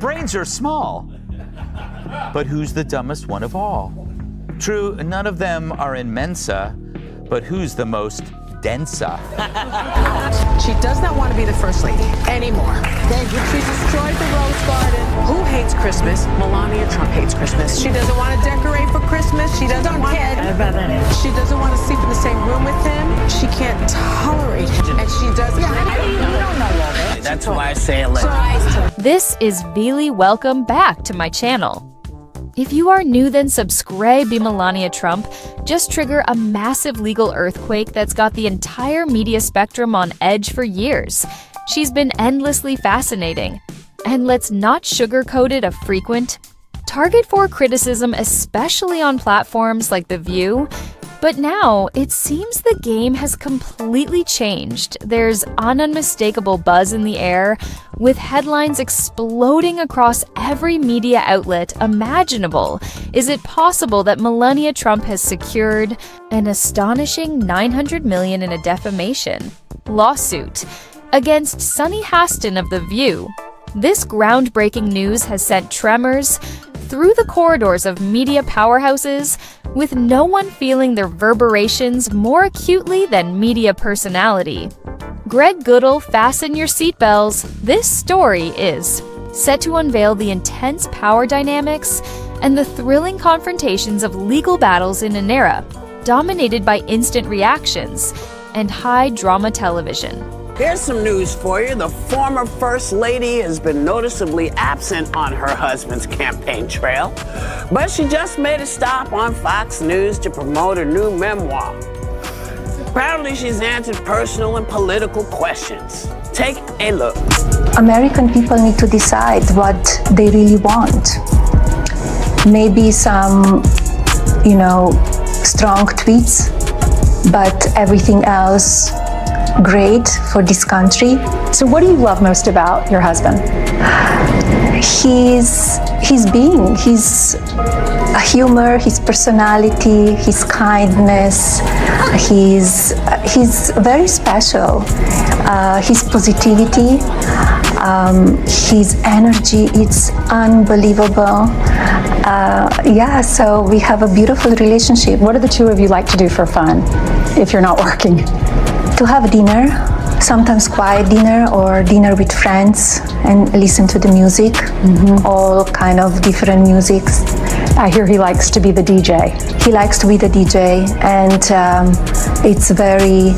Brains are small. But who's the dumbest one of all? True, none of them are in Mensa, but who's the most densa? She does not want to be the first lady anymore. Thank you. She destroyed the rose garden. Who hates Christmas? Melania Trump hates Christmas. She doesn't want to decorate for Christmas. She doesn't want to. She doesn't want to sleep in the same room with him. She can't tolerate him, and she doesn't. You don't know all that. That's why I say it. This is Vili. Welcome back to my channel. If you are new, then subscribe. Melania Trump just trigger a massive legal earthquake that's got the entire media spectrum on edge for years. She's been endlessly fascinating. And let's not sugarcoat it, a frequent target for criticism, especially on platforms like The View. But now, it seems the game has completely changed. There's an unmistakable buzz in the air, with headlines exploding across every media outlet imaginable. Is it possible that Melania Trump has secured an astonishing $900 million in a defamation lawsuit against Sunny Haston of The View? This groundbreaking news has sent tremors through the corridors of media powerhouses, with no one feeling their reverberations more acutely than media personality. Greg Goodall, fasten your seatbelts. This story is set to unveil the intense power dynamics and the thrilling confrontations of legal battles in an era dominated by instant reactions and high drama television. Here's some news for you. The former First Lady has been noticeably absent on her husband's campaign trail, but she just made a stop on Fox News to promote her new memoir. Apparently, she's answered personal and political questions. Take a look. American people need to decide what they really want. Maybe some, strong tweets, but everything else great for this country. So what do you love most about your husband? His being, his humor, his personality, his kindness. He's very special. His positivity, his energy, it's unbelievable. So we have a beautiful relationship. What do the two of you like to do for fun if you're not working? To have dinner, sometimes quiet dinner or dinner with friends, and listen to the music, all kind of different musics. I hear he likes to be the DJ. He likes to be the DJ, and it's very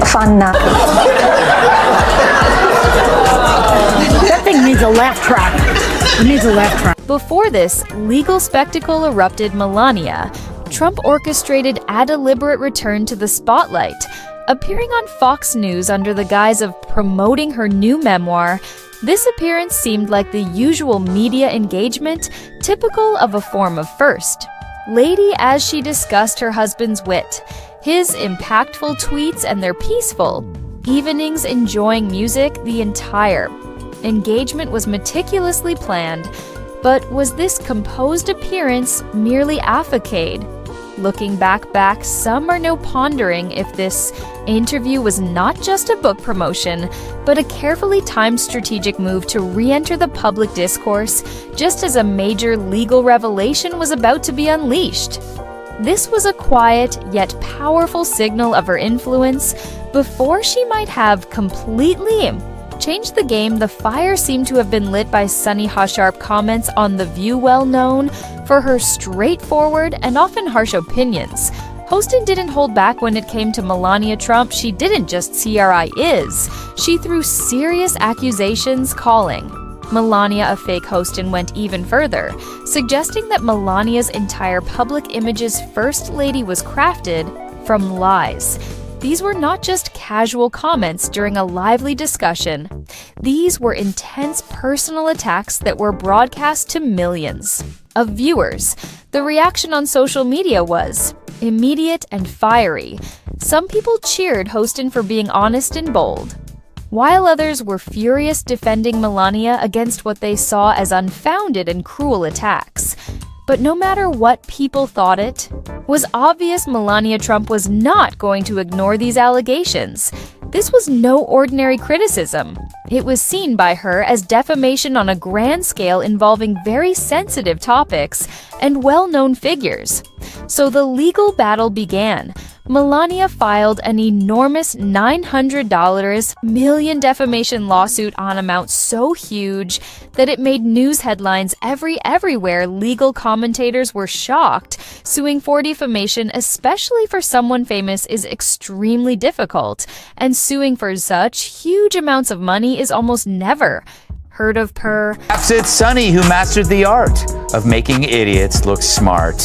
fun now. That thing needs a laugh track. It needs a laugh track. Before this legal spectacle erupted, Melania Trump orchestrated a deliberate return to the spotlight, appearing on Fox News under the guise of promoting her new memoir. This appearance seemed like the usual media engagement, typical of a former first lady, as she discussed her husband's wit, his impactful tweets, and their peaceful evenings enjoying music. The entire engagement was meticulously planned, but was this composed appearance merely a facade? Looking back, some are now pondering if this interview was not just a book promotion, but a carefully timed strategic move to re-enter the public discourse just as a major legal revelation was about to be unleashed. This was a quiet yet powerful signal of her influence. Before she might have completely changed the game, the fire seemed to have been lit by Sunny Hasharp comments on The View, well known for her straightforward and often harsh opinions. Haston didn't hold back when it came to Melania Trump. She didn't just see her is. She threw serious accusations, calling Melania a fake host, and went even further, suggesting that Melania's entire public image as First Lady was crafted from lies. These were not just casual comments during a lively discussion. These were intense personal attacks that were broadcast to millions of viewers. The reaction on social media was immediate and fiery. Some people cheered Haston for being honest and bold, while others were furious, defending Melania against what they saw as unfounded and cruel attacks. But no matter what people thought, it was obvious Melania Trump was not going to ignore these allegations. This was no ordinary criticism. It was seen by her as defamation on a grand scale involving very sensitive topics and well-known figures. So the legal battle began. Melania filed an enormous $900 million defamation lawsuit on amount so huge that it made news headlines everywhere. Legal commentators were shocked. Suing for defamation, especially for someone famous, is extremely difficult, and suing for such huge amounts of money is almost never heard of per. Perhaps it's Sonny who mastered the art of making idiots look smart.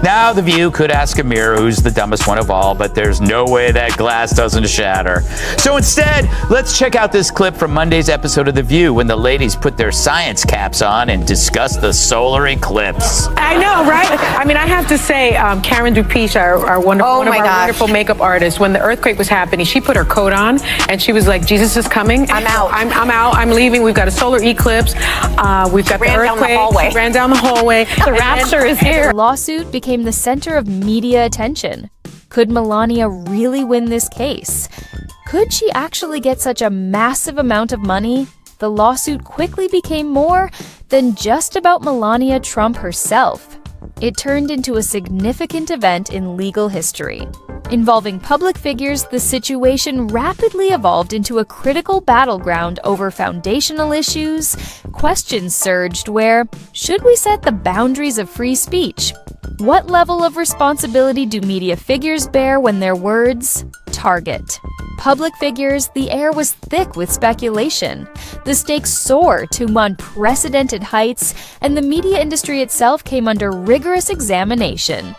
Now, The View could ask a mirror who's the dumbest one of all, but there's no way that glass doesn't shatter. So instead, let's check out this clip from Monday's episode of The View when the ladies put their science caps on and discuss the solar eclipse. I know, right? I mean, I have to say, Karen Dupiche, our wonderful, one of our wonderful makeup artists, when the earthquake was happening, she put her coat on and she was like, Jesus is coming. I'm out. I'm out. I'm leaving. We've got a solar eclipse. We've got the earthquake. Ran down the hallway. The rapture is here. The lawsuit became the center of media attention. Could Melania really win this case? Could she actually get such a massive amount of money? The lawsuit quickly became more than just about Melania Trump herself. It turned into a significant event in legal history. Involving public figures, the situation rapidly evolved into a critical battleground over foundational issues. Questions surged where, should we set the boundaries of free speech? What level of responsibility do media figures bear when their words target public figures? The air was thick with speculation. The stakes soared to unprecedented heights, and the media industry itself came under rigorous examination.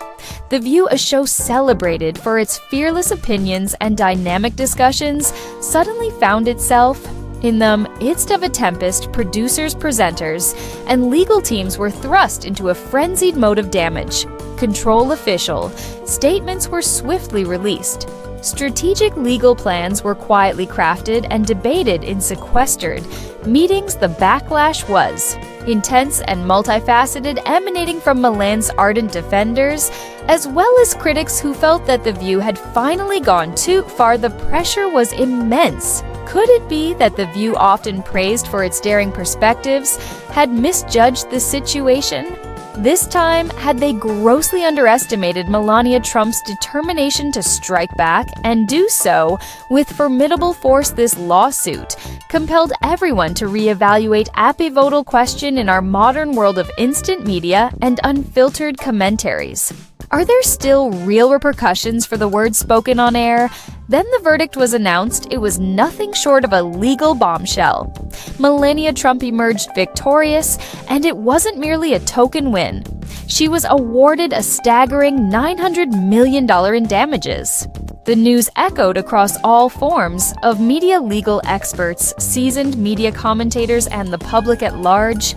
The View, a show celebrated for its fearless opinions and dynamic discussions, suddenly found itself in the midst of a tempest. Producers, presenters, and legal teams were thrust into a frenzied mode of damage control. Official statements were swiftly released. Strategic legal plans were quietly crafted and debated in sequestered meetings. The backlash was intense and multifaceted, emanating from Milan's ardent defenders, as well as critics who felt that The View had finally gone too far. The pressure was immense. Could it be that The View, often praised for its daring perspectives, had misjudged the situation? This time, had they grossly underestimated Melania Trump's determination to strike back and do so with formidable force? This lawsuit compelled everyone to reevaluate a pivotal question in our modern world of instant media and unfiltered commentaries. Are there still real repercussions for the words spoken on air? Then the verdict was announced. It was nothing short of a legal bombshell. Melania Trump emerged victorious, and it wasn't merely a token win. She was awarded a staggering $900 million in damages. The news echoed across all forms of media. Legal experts, seasoned media commentators, and the public at large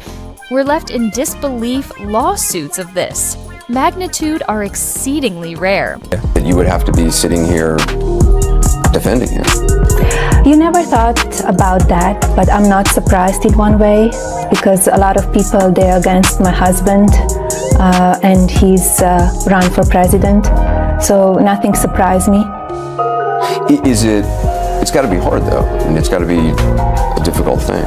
were left in disbelief. Lawsuits of this magnitude are exceedingly rare. That you would have to be sitting here defending him. You never thought about that, but I'm not surprised in one way, because a lot of people, they're against my husband, and he's run for president, so nothing surprised me. It's got to be hard though, and it's got to be a difficult thing.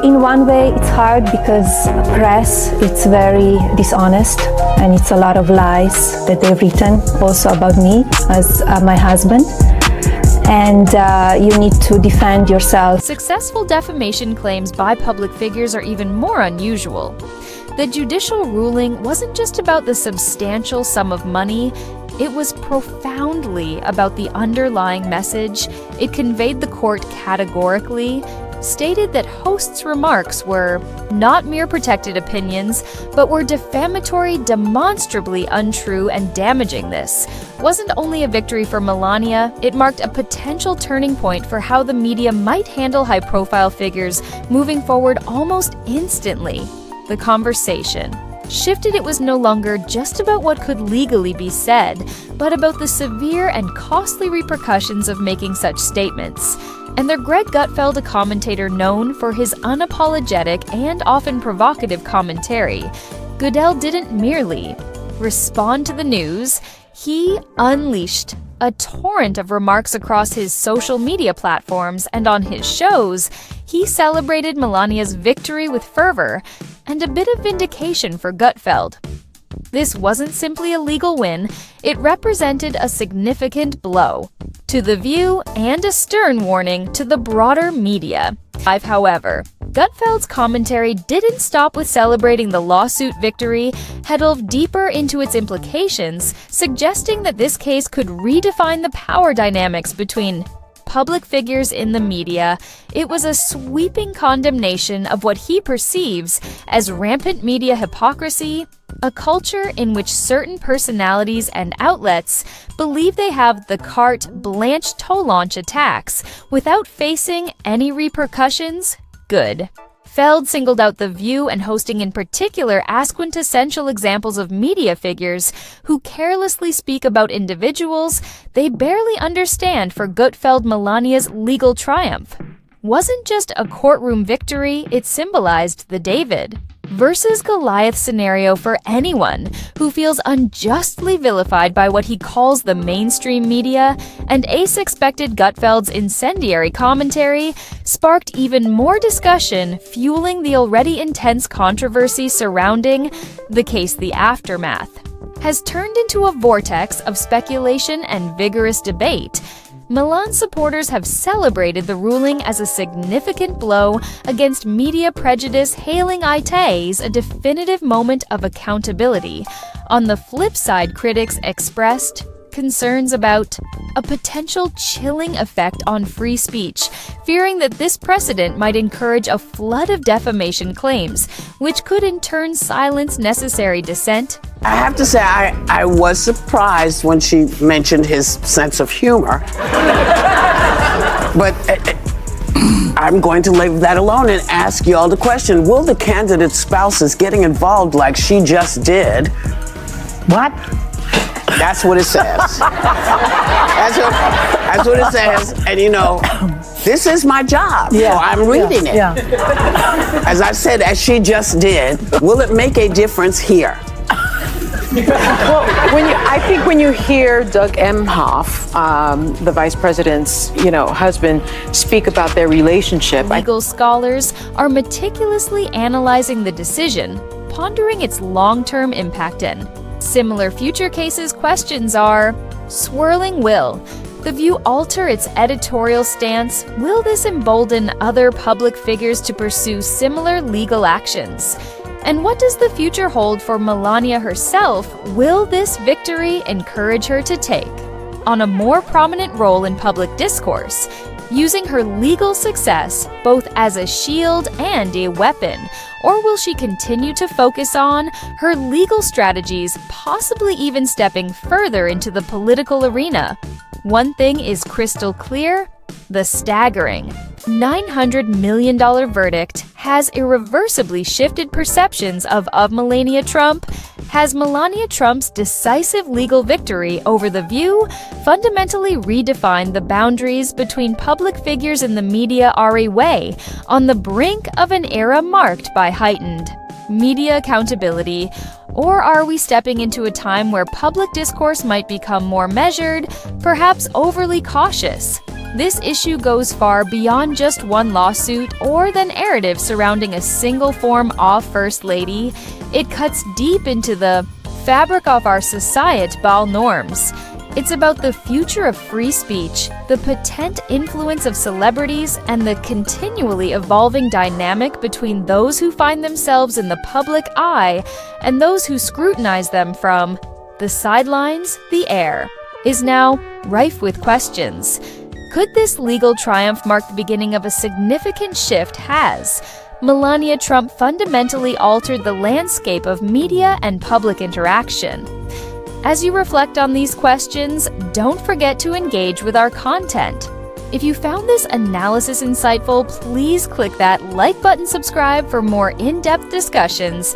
In one way, it's hard because press, it's very dishonest, and it's a lot of lies that they've written also about me as my husband. And you need to defend yourself. Successful defamation claims by public figures are even more unusual. The judicial ruling wasn't just about the substantial sum of money, it was profoundly about the underlying message. It conveyed. The court categorically stated that hosts' remarks were not mere protected opinions, but were defamatory, demonstrably untrue, and damaging. This wasn't only a victory for Melania, it marked a potential turning point for how the media might handle high-profile figures moving forward. Almost instantly, the conversation shifted. It was no longer just about what could legally be said, but about the severe and costly repercussions of making such statements. And their Greg Gutfeld, a commentator known for his unapologetic and often provocative commentary, Goodell didn't merely respond to the news, he unleashed a torrent of remarks across his social media platforms and on his shows, he celebrated Melania's victory with fervor and a bit of vindication for Gutfeld. This wasn't simply a legal win, it represented a significant blow to The View and a stern warning to the broader media. However, Gutfeld's commentary didn't stop with celebrating the lawsuit victory, had delved deeper into its implications, suggesting that this case could redefine the power dynamics between public figures in the media. It was a sweeping condemnation of what he perceives as rampant media hypocrisy, a culture in which certain personalities and outlets believe they have the carte blanche to launch attacks without facing any repercussions. Good. Feld singled out The View and hosting in particular as quintessential examples of media figures who carelessly speak about individuals they barely understand. For Gutfeld, Melania's legal triumph wasn't just a courtroom victory, it symbolized the David versus Goliath scenario for anyone who feels unjustly vilified by what he calls the mainstream media, and Ace expected Gutfeld's incendiary commentary sparked even more discussion, fueling the already intense controversy surrounding the case. The aftermath has turned into a vortex of speculation and vigorous debate. Milan supporters have celebrated the ruling as a significant blow against media prejudice, hailing it as a definitive moment of accountability. On the flip side, critics expressed concerns about a potential chilling effect on free speech, fearing that this precedent might encourage a flood of defamation claims, which could in turn silence necessary dissent. I have to say, I was surprised when she mentioned his sense of humor. But I'm going to leave that alone and ask y'all the question, will the candidate's spouses getting involved like she just did? What? That's what it says. That's what it says. And you know, this is my job, so I'm reading it. Yeah. As I said, as she just did, will it make a difference here? Well, I think when you hear Doug Emhoff, the vice president's, husband, speak about their relationship, legal scholars are meticulously analyzing the decision, pondering its long-term impact in similar future cases. Questions are swirling. Will The View alter its editorial stance? Will this embolden other public figures to pursue similar legal actions? And what does the future hold for Melania herself? Will this victory encourage her to take on a more prominent role in public discourse, using her legal success both as a shield and a weapon? Or will she continue to focus on her legal strategies, possibly even stepping further into the political arena? One thing is crystal clear: the staggering $900 million verdict has irreversibly shifted perceptions of Melania Trump. Has Melania Trump's decisive legal victory over The View fundamentally redefined the boundaries between public figures and the media? Are we on the brink of an era marked by heightened media accountability? Or are we stepping into a time where public discourse might become more measured, perhaps overly cautious? This issue goes far beyond just one lawsuit or the narrative surrounding a single form of First Lady. It cuts deep into the fabric of our societal norms. It's about the future of free speech, the potent influence of celebrities, and the continually evolving dynamic between those who find themselves in the public eye and those who scrutinize them from the sidelines. The air is now rife with questions. Could this legal triumph mark the beginning of a significant shift? Has Melania Trump fundamentally altered the landscape of media and public interaction? As you reflect on these questions, don't forget to engage with our content. If you found this analysis insightful, please click that like button, subscribe for more in-depth discussions.